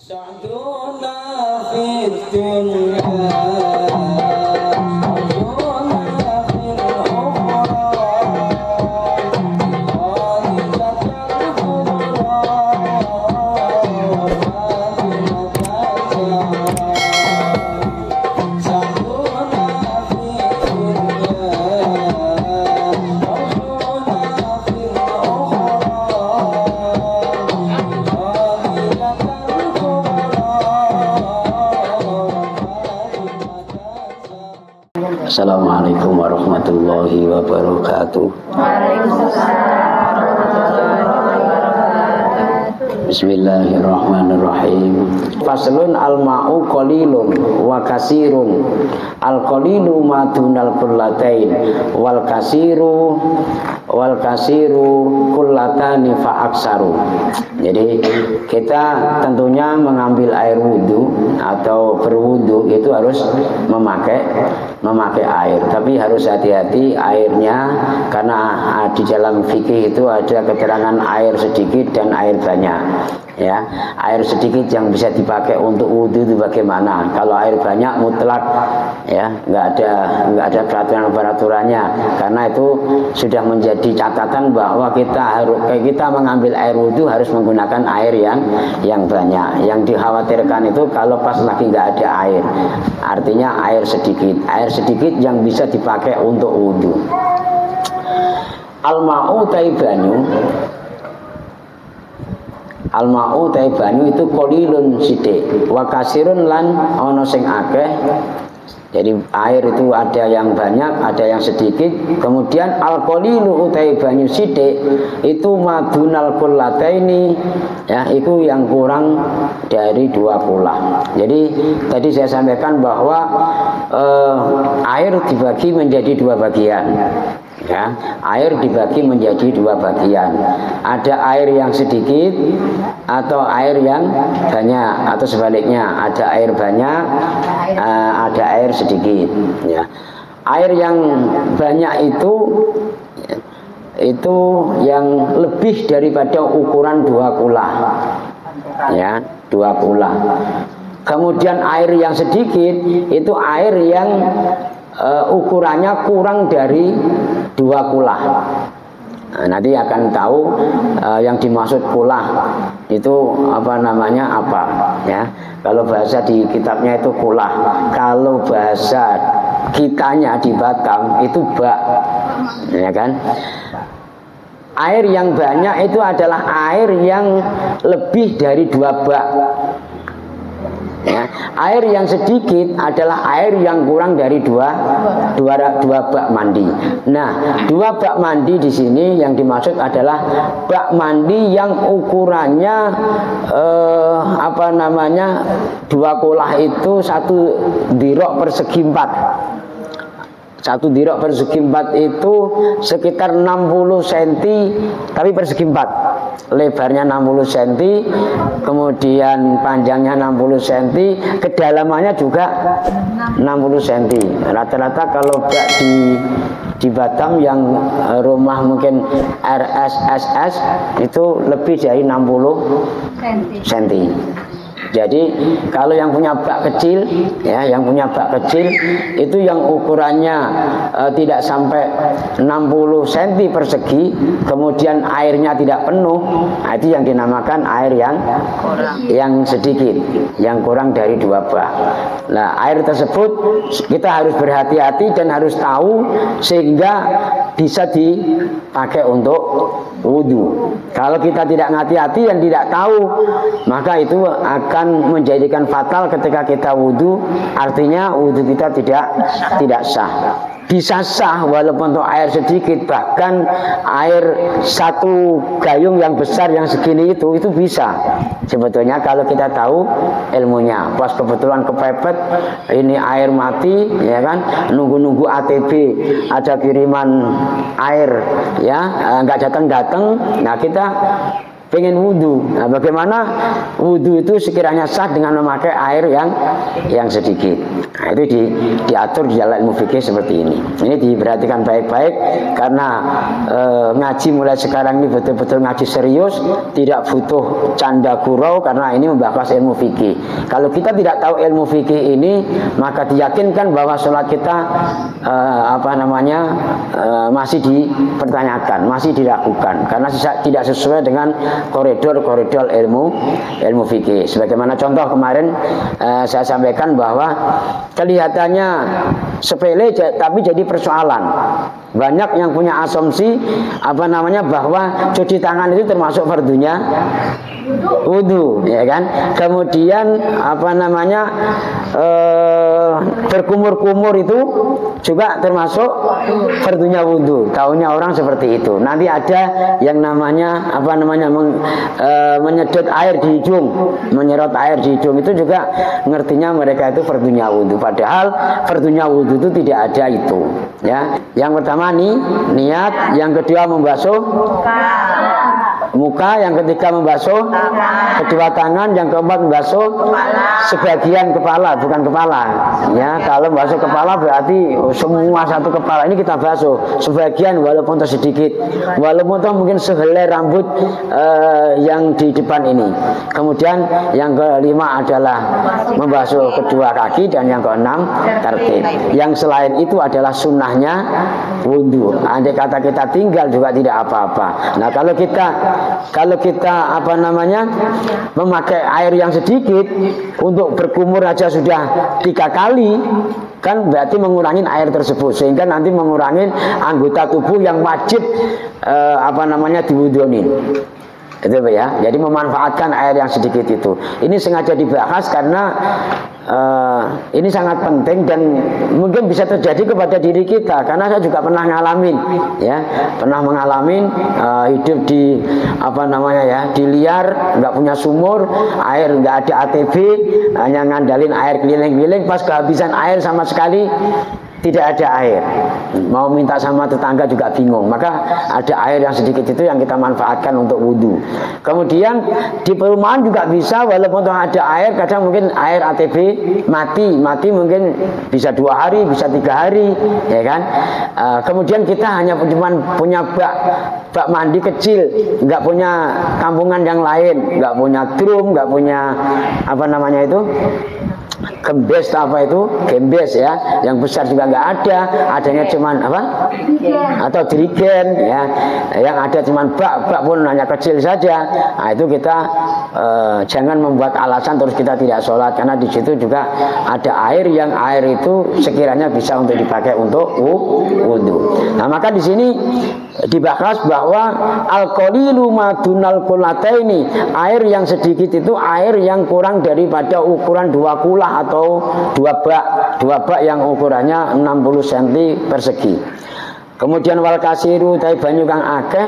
سعدنا في الدنيا Assalamualaikum warahmatullahi wabarakatuh. Bismillahirrahmanirrahim. Faslun al-ma'u qalilun wa kasirun. Al-qalilu ma dunal kullatain wal kasiru kullatani fa aksaru. Jadi kita tentunya mengambil air wudhu atau berwudhu itu harus memakai air, tapi harus hati-hati airnya, karena di dalam fikih itu ada keterangan air sedikit dan air banyak. Ya, air sedikit yang bisa dipakai untuk wudhu itu bagaimana? Kalau air banyak mutlak, ya, nggak ada peraturannya, karena itu sudah menjadi catatan bahwa kita mengambil air wudhu harus menggunakan air yang banyak. Yang dikhawatirkan itu kalau pas lagi nggak ada air, artinya air sedikit yang bisa dipakai untuk wudhu. Al-ma'u taibanyu. Al-ma'u taibanyu itu qalilun sithik, wa kasirun lan ana sing akeh. Jadi air itu ada yang banyak, ada yang sedikit. Kemudian al-qalilu utai banyu sithik itu madunal kullataini, ya, itu yang kurang dari 2 kula. Jadi tadi saya sampaikan bahwa air dibagi menjadi 2 bagian. Ya, air dibagi menjadi 2 bagian. Ada air yang sedikit atau air yang banyak, atau sebaliknya ada air banyak, ada air sedikit. Ya, air yang banyak itu yang lebih daripada ukuran 2 kula. Ya, 2 kula. Kemudian air yang sedikit itu air yang ukurannya kurang dari 2 kula. Nah, nanti akan tahu yang dimaksud kula itu apa, ya. Kalau bahasa di kitabnya itu kula, kalau bahasa kitanya di Batam itu bak, ya kan. Air yang banyak itu adalah air yang lebih dari 2 bak. Ya, air yang sedikit adalah air yang kurang dari 2 bak mandi. Nah, 2 bak mandi di sini yang dimaksud adalah bak mandi yang ukurannya 2 kolah itu 1 dirok persegi 4. 1 dirok persegi 4 itu sekitar 60 cm, tapi persegi 4. Lebarnya 60 cm, kemudian panjangnya 60 cm, kedalamannya juga 60 cm. Rata-rata kalau bak di Batam yang rumah mungkin RSSS itu lebih dari 60 cm. Jadi kalau yang punya bak kecil, ya, yang punya bak kecil itu yang ukurannya tidak sampai 60 cm persegi, kemudian airnya tidak penuh, itu yang dinamakan air yang sedikit, yang kurang dari 2 bak. Nah, air tersebut kita harus berhati-hati dan harus tahu sehingga bisa dipakai untuk wudhu. Kalau kita tidak hati-hati dan tidak tahu, maka itu akan menjadikan fatal ketika kita wudhu. Artinya wudhu kita tidak sah. Bisa sah walaupun untuk air sedikit, bahkan air 1 gayung yang besar yang segini itu bisa sebetulnya kalau kita tahu ilmunya. Pas kebetulan kepepet ini air mati, ya kan, nunggu ATB ada kiriman air, ya, nggak datang. Nah, kita pengen wudhu. Nah, bagaimana wudhu itu sekiranya sah dengan memakai air yang sedikit. Nah, itu diatur di dalam ilmu fikih seperti ini. Ini diperhatikan baik-baik karena ngaji mulai sekarang ini betul-betul ngaji serius, tidak butuh canda gurau karena ini membahas ilmu fikih. Kalau kita tidak tahu ilmu fikih ini, maka diyakinkan bahwa sholat kita masih dipertanyakan, masih diragukan karena tidak sesuai dengan koridor ilmu fikih. Sebagaimana contoh kemarin saya sampaikan bahwa kelihatannya sepele tapi jadi persoalan. Banyak yang punya asumsi bahwa cuci tangan itu termasuk fardunya wudu, ya kan? Kemudian berkumur-kumur itu juga termasuk fardunya wudu. Taunya orang seperti itu. Nanti ada yang namanya menyedot air di hidung, menyerot air di hidung itu juga ngertinya mereka itu fardunya wudu. Padahal fardunya wudu itu tidak ada itu. Ya, yang pertama niat, yang kedua membasuh muka, yang ketiga membasuh kedua tangan, yang keempat membasuh sebagian kepala, bukan kepala. Ya, kalau membasuh kepala berarti semua satu kepala. Ini kita basuh sebagian walaupun sedikit, walaupun mungkin sehelai rambut yang di depan ini. Kemudian yang kelima adalah membasuh kedua kaki, dan yang keenam tertib. Yang selain itu adalah sunnahnya wudu. Andai kata kita tinggal juga tidak apa-apa. Nah, kalau kita memakai air yang sedikit untuk berkumur aja sudah 3 kali, kan berarti mengurangi air tersebut, sehingga nanti mengurangi anggota tubuh yang wajib diwuduin. Itu ya. Jadi memanfaatkan air yang sedikit itu. Ini sengaja dibahas karena ini sangat penting dan mungkin bisa terjadi kepada diri kita, karena saya juga pernah ngalamin, ya, pernah mengalami hidup di di liar, nggak punya sumur, air nggak ada ATB, hanya ngandalin air keliling-keliling, pas kehabisan air sama sekali tidak ada air, mau minta sama tetangga juga bingung, maka ada air yang sedikit itu yang kita manfaatkan untuk wudhu. Kemudian di perumahan juga bisa, walaupun ada air, kadang mungkin air ATB mati mungkin bisa 2 hari, bisa 3 hari, ya kan. Kemudian kita hanya punya bak mandi kecil, nggak punya kampungan yang lain, nggak punya drum, nggak punya gembes ya, yang besar juga nggak ada, adanya cuman atau dirigen ya, yang ada cuman bak pun hanya kecil saja. Nah, itu kita jangan membuat alasan terus kita tidak sholat, karena di situ juga ada air yang air itu sekiranya bisa untuk dipakai untuk wudu. Nah, maka di sini dibahas bahwa al-qalilu madunal qulataini, air yang sedikit itu air yang kurang daripada ukuran 2 kulah atau 2 bak yang ukurannya 60 cm persegi. Kemudian wal kasiru tai banyu kang akeh,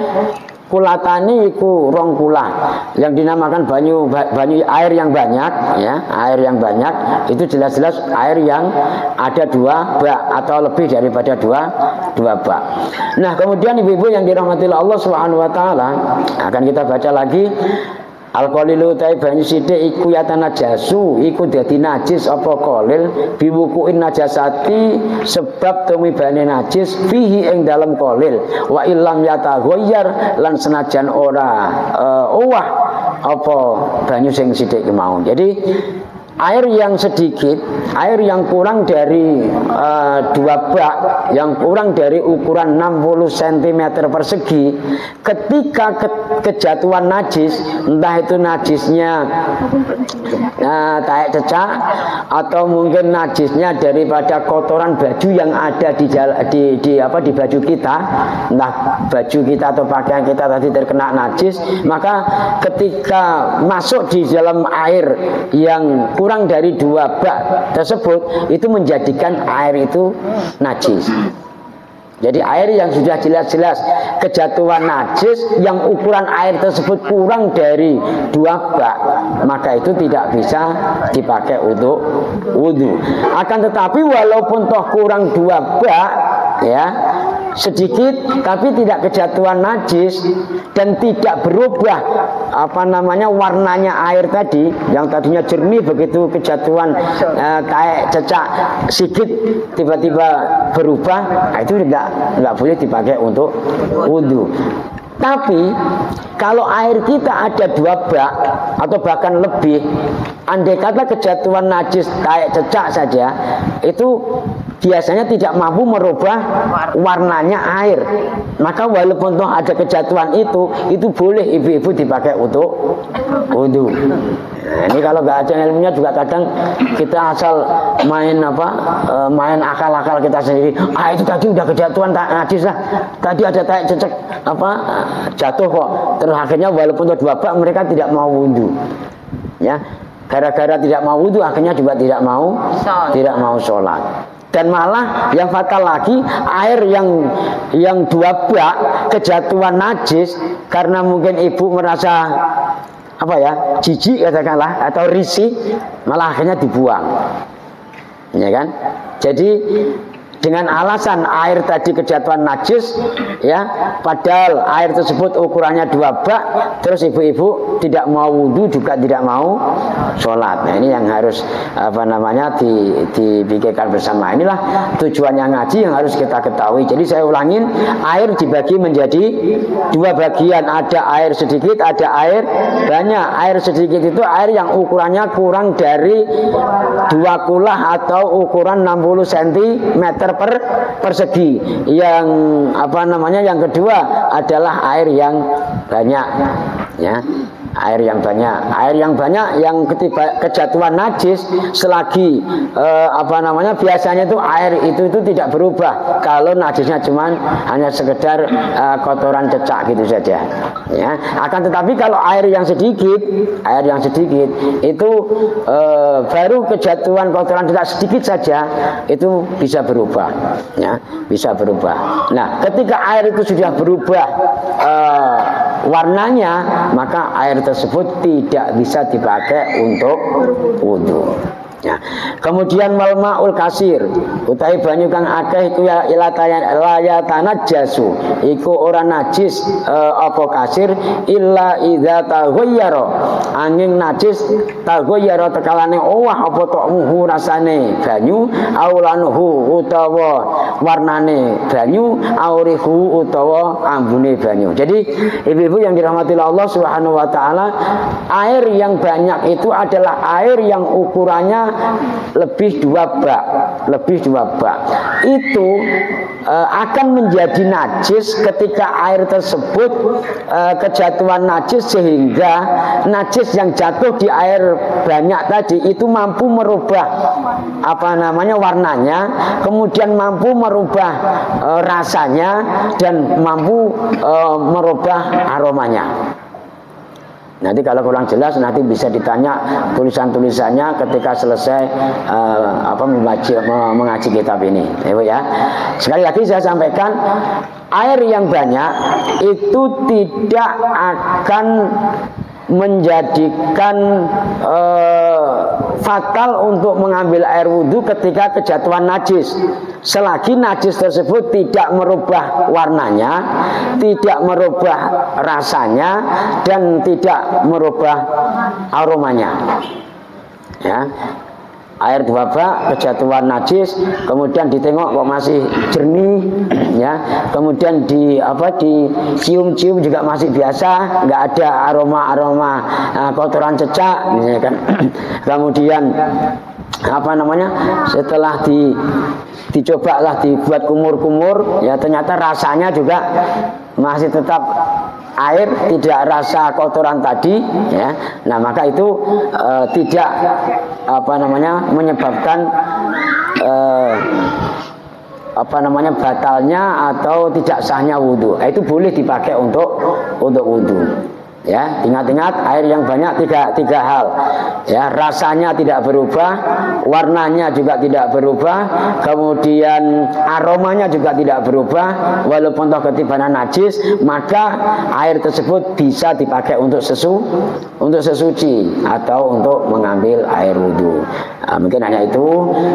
kulatani iku 2 kulah, yang dinamakan banyu air yang banyak, ya, air yang banyak itu jelas-jelas air yang ada 2 bak atau lebih daripada 2 bak. Nah, kemudian ibu-ibu yang dirahmati Allah Subhanahu wa taala, akan kita baca lagi. Al-qalilu tai banyu sithik iku yatanajasu, iku dadi najis apa qalil biwukuin najasati, sebab tumibane najis fihi ing dalem qalil, wa illam yataghayyar, lan senajan ora owah apa banyu sing sithik mau. Jadi air yang sedikit, air yang kurang dari 2 bak, yang kurang dari ukuran 60 cm persegi, ketika kejatuhan najis, entah itu najisnya taek cecak, atau mungkin najisnya daripada kotoran baju yang ada di baju kita, entah baju kita atau pakaian kita tadi terkena najis, maka ketika masuk di dalam air yang kurang dari 2 bak tersebut, itu menjadikan air itu najis. Jadi air yang sudah jelas-jelas kejatuhan najis, yang ukuran air tersebut kurang dari 2 bak, maka itu tidak bisa dipakai untuk wudu. Akan tetapi walaupun toh kurang 2 bak, ya, sedikit tapi tidak kejatuhan najis dan tidak berubah warnanya air tadi yang tadinya jernih begitu kejatuhan kayak cecak sikit tiba-tiba berubah, nah itu enggak boleh dipakai untuk wudu. Tapi kalau air kita ada 2 bak atau bahkan lebih, andai kata kejatuhan najis kayak cecak saja, itu biasanya tidak mampu merubah warnanya air. Maka walaupun toh ada kejatuhan itu boleh ibu-ibu dipakai untuk wudu. Nah, ini kalau nggak ada ilmunya juga kadang kita asal main main akal-akal kita sendiri. Itu tadi udah kejatuhan najis lah. Tadi ada kayak cecek jatuh kok. Terus akhirnya walaupun 2 bak mereka tidak mau wudu. Ya, gara-gara tidak mau wudu akhirnya juga tidak mau sholat. Dan malah yang fatal lagi, air yang 2 bak kejatuhan najis karena mungkin ibu merasa jijik katakanlah atau risih, malah akhirnya dibuang. Ya kan? Jadi dengan alasan air tadi kejatuhan najis, ya, padahal air tersebut ukurannya 2 bak, terus ibu-ibu tidak mau wudu juga tidak mau sholat. Nah, ini yang harus dipikirkan bersama. Inilah tujuannya ngaji yang harus kita ketahui. Jadi saya ulangin, air dibagi menjadi 2 bagian. Ada air sedikit, ada air banyak. Air sedikit itu air yang ukurannya kurang dari 2 kulah atau ukuran 60 cm persegi. Yang yang kedua adalah air yang banyak, ya. Air yang banyak yang ketika kejatuhan najis selagi biasanya itu air itu tidak berubah kalau najisnya cuman hanya sekedar kotoran cecak gitu saja, ya. Akan tetapi kalau air yang sedikit itu baru kejatuhan kotoran cecak sedikit saja itu bisa berubah, ya, bisa berubah. Nah, ketika air itu sudah berubah warnanya, maka air tersebut tidak bisa dipakai untuk wudu. Ya. Kemudian wal ma'ul kasir utahe banyu kang akeh iku ya tanajjasu iku ora najis apa kasir illa idza taghayyara angin najis taghayyara tekalane owah apa ta'muhu rasane banyu aulanuhu utawa warnane banyu aurihu utawa ambune banyu. Jadi ibu-ibu yang dirahmati Allah Subhanahu wa taala, air yang banyak itu adalah air yang ukurannya lebih 2 bak. Itu akan menjadi najis ketika air tersebut kejatuhan najis, sehingga najis yang jatuh di air banyak tadi itu mampu merubah warnanya, kemudian mampu merubah rasanya dan mampu merubah aromanya. Nanti kalau kurang jelas nanti bisa ditanya tulisan-tulisannya ketika selesai mengaji kitab ini, ya. Sekali lagi saya sampaikan, air yang banyak itu tidak akan menjadikan fatal untuk mengambil air wudhu ketika kejatuhan najis, selagi najis tersebut tidak merubah warnanya, tidak merubah rasanya, dan tidak merubah aromanya, ya. Air 2 bak kejatuhan najis, kemudian ditengok kok masih jernih, ya. Kemudian dicium-cium juga masih biasa, nggak ada aroma kotoran cecak, misalnya kan. Kemudian setelah dicobalah dibuat kumur-kumur, ya ternyata rasanya juga masih tetap air, tidak rasa kotoran tadi, ya. Nah, maka itu tidak menyebabkan batalnya atau tidak sahnya wudhu. Itu boleh dipakai untuk wudhu. Ya, ingat-ingat air yang banyak tiga hal. Ya, rasanya tidak berubah, warnanya juga tidak berubah, kemudian aromanya juga tidak berubah, walaupun toh ketibanan najis, maka air tersebut bisa dipakai untuk sesuci atau untuk mengambil air wudhu. Mungkin hanya itu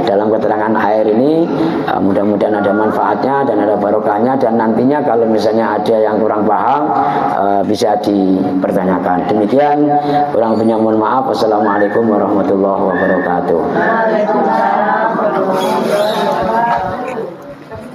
dalam keterangan air ini. Mudah-mudahan ada manfaatnya dan ada barokahnya, dan nantinya kalau misalnya ada yang kurang paham bisa dipertanyakan. Demikian, kurang lebihnya mohon maaf. Wassalamualaikum warahmatullahi wabarakatuh.